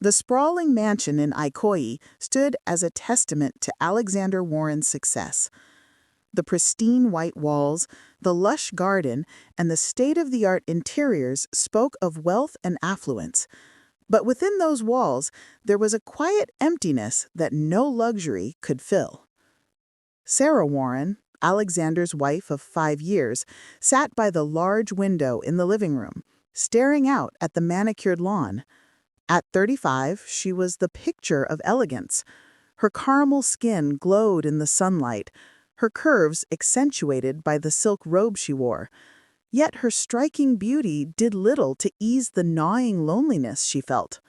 The sprawling mansion in Ikoyi stood as a testament to Alexander Warren's success. The pristine white walls, the lush garden, and the state-of-the-art interiors spoke of wealth and affluence. But within those walls, there was a quiet emptiness that no luxury could fill. Sarah Warren, Alexander's wife of 5 years, sat by the large window in the living room, staring out at the manicured lawn. At 35, she was the picture of elegance. Her caramel skin glowed in the sunlight, her curves accentuated by the silk robe she wore. Yet her striking beauty did little to ease the gnawing loneliness she felt.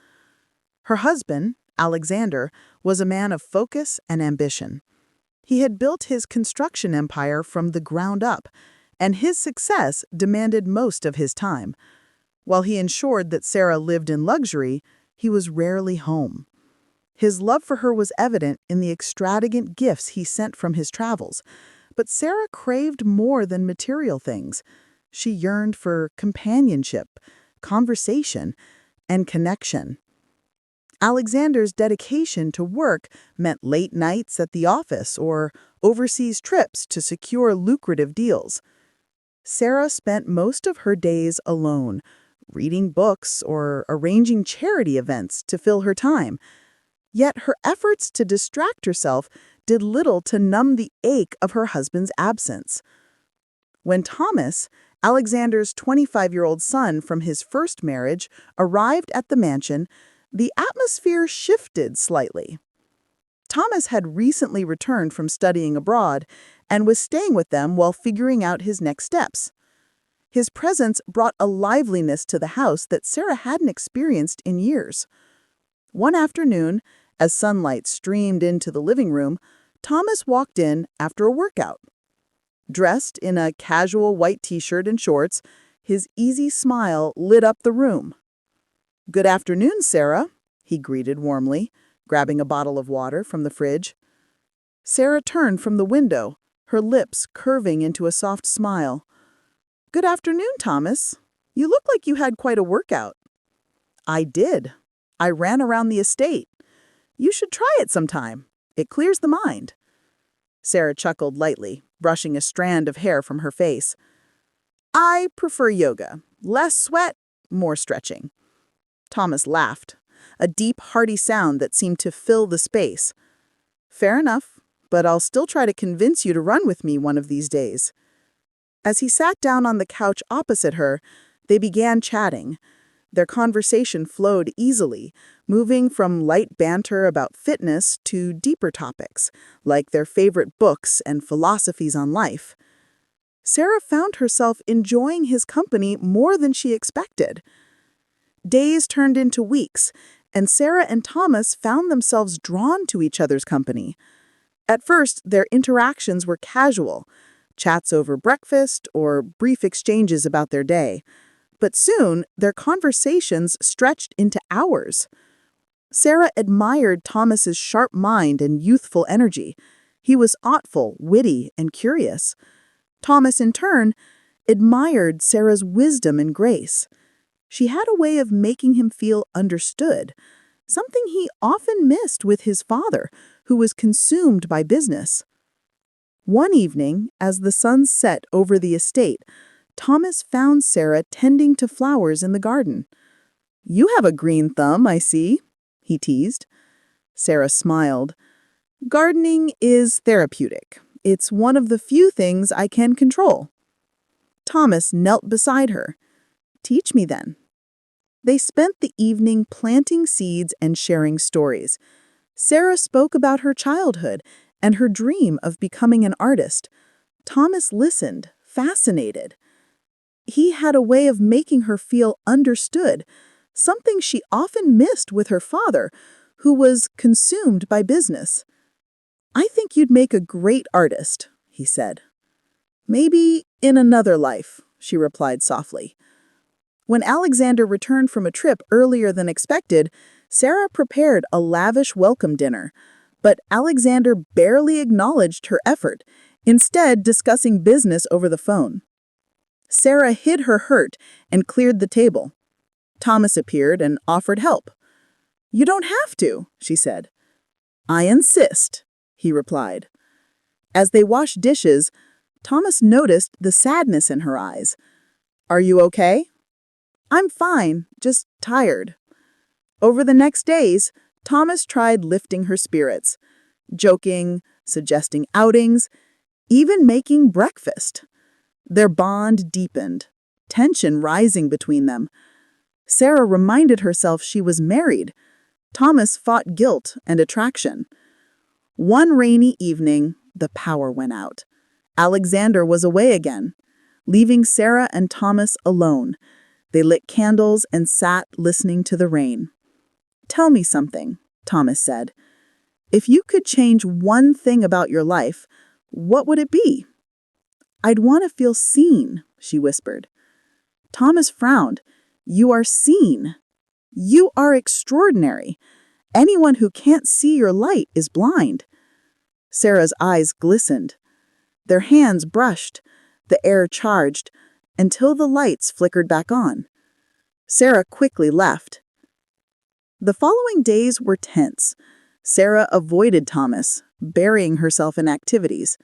Her husband, Alexander, was a man of focus and ambition. He had built his construction empire from the ground up, and his success demanded most of his time. While he ensured that Sarah lived in luxury, he was rarely home. His love for her was evident in the extravagant gifts he sent from his travels, but Sarah craved more than material things. She yearned for companionship, conversation, and connection. Alexander's dedication to work meant late nights at the office or overseas trips to secure lucrative deals. Sarah spent most of her days alone, reading books or arranging charity events to fill her time. Yet her efforts to distract herself did little to numb the ache of her husband's absence. When Thomas, Alexander's 25-year-old son from his first marriage, arrived at the mansion, the atmosphere shifted slightly. Thomas had recently returned from studying abroad and was staying with them while figuring out his next steps. His presence brought a liveliness to the house that Sarah hadn't experienced in years. One afternoon, as sunlight streamed into the living room, Thomas walked in after a workout. Dressed in a casual white t-shirt and shorts, his easy smile lit up the room. "Good afternoon, Sarah," he greeted warmly, grabbing a bottle of water from the fridge. Sarah turned from the window, her lips curving into a soft smile. "Good afternoon, Thomas. You look like you had quite a workout." "I did. I ran around the estate. You should try it sometime. It clears the mind." Sarah chuckled lightly, brushing a strand of hair from her face. "I prefer yoga. Less sweat, more stretching." Thomas laughed, a deep, hearty sound that seemed to fill the space. "Fair enough, but I'll still try to convince you to run with me one of these days." As he sat down on the couch opposite her, they began chatting. Their conversation flowed easily, moving from light banter about fitness to deeper topics, like their favorite books and philosophies on life. Sarah found herself enjoying his company more than she expected. Days turned into weeks, and Sarah and Thomas found themselves drawn to each other's company. At first, their interactions were casual, chats over breakfast or brief exchanges about their day. But soon, their conversations stretched into hours. Sarah admired Thomas's sharp mind and youthful energy. He was thoughtful, witty, and curious. Thomas, in turn, admired Sarah's wisdom and grace. She had a way of making him feel understood, something he often missed with his father, who was consumed by business. One evening, as the sun set over the estate, Thomas found Sarah tending to flowers in the garden. "You have a green thumb, I see," he teased. Sarah smiled. "Gardening is therapeutic. It's one of the few things I can control." Thomas knelt beside her. "Teach me then." They spent the evening planting seeds and sharing stories. Sarah spoke about her childhood and her dream of becoming an artist. Thomas listened, fascinated. He had a way of making her feel understood, something she often missed with her father, who was consumed by business. "I think you'd make a great artist," he said. "Maybe in another life," she replied softly. When Alexander returned from a trip earlier than expected, Sarah prepared a lavish welcome dinner. But Alexander barely acknowledged her effort, instead discussing business over the phone. Sarah hid her hurt and cleared the table. Thomas appeared and offered help. You don't have to, she said. I insist, he replied. As they washed dishes, Thomas noticed the sadness in her eyes. Are you okay? I'm fine, just tired. Over the next days, Thomas tried lifting her spirits, joking, suggesting outings, even making breakfast. Their bond deepened, tension rising between them. Sarah reminded herself she was married. Thomas fought guilt and attraction. One rainy evening, the power went out. Alexander was away again, leaving Sarah and Thomas alone. They lit candles and sat listening to the rain. Tell me something, Thomas said. If you could change one thing about your life, what would it be? I'd want to feel seen, she whispered. Thomas frowned. You are seen. You are extraordinary. Anyone who can't see your light is blind. Sarah's eyes glistened. Their hands brushed, the air charged, until the lights flickered back on. Sarah quickly left. The following days were tense. Sarah avoided Thomas, burying herself in activities.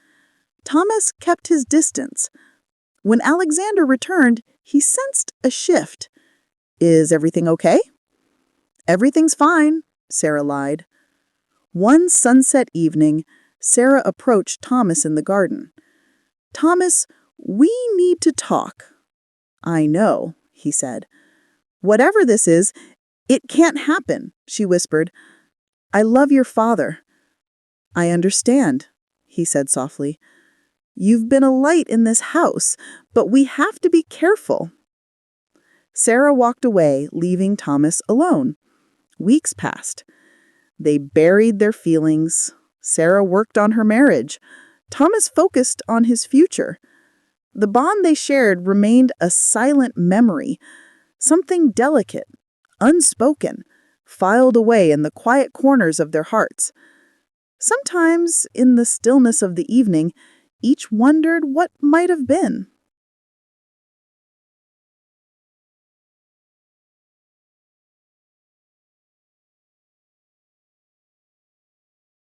Thomas kept his distance. When Alexander returned, he sensed a shift. Is everything okay? Everything's fine, Sarah lied. One sunset evening, Sarah approached Thomas in the garden. Thomas, we need to talk. I know, he said. Whatever this is, it can't happen, she whispered. I love your father. I understand, he said softly. You've been a light in this house, but we have to be careful. Sarah walked away, leaving Thomas alone. Weeks passed. They buried their feelings. Sarah worked on her marriage. Thomas focused on his future. The bond they shared remained a silent memory, something delicate, unspoken, filed away in the quiet corners of their hearts. Sometimes, in the stillness of the evening, each wondered what might have been.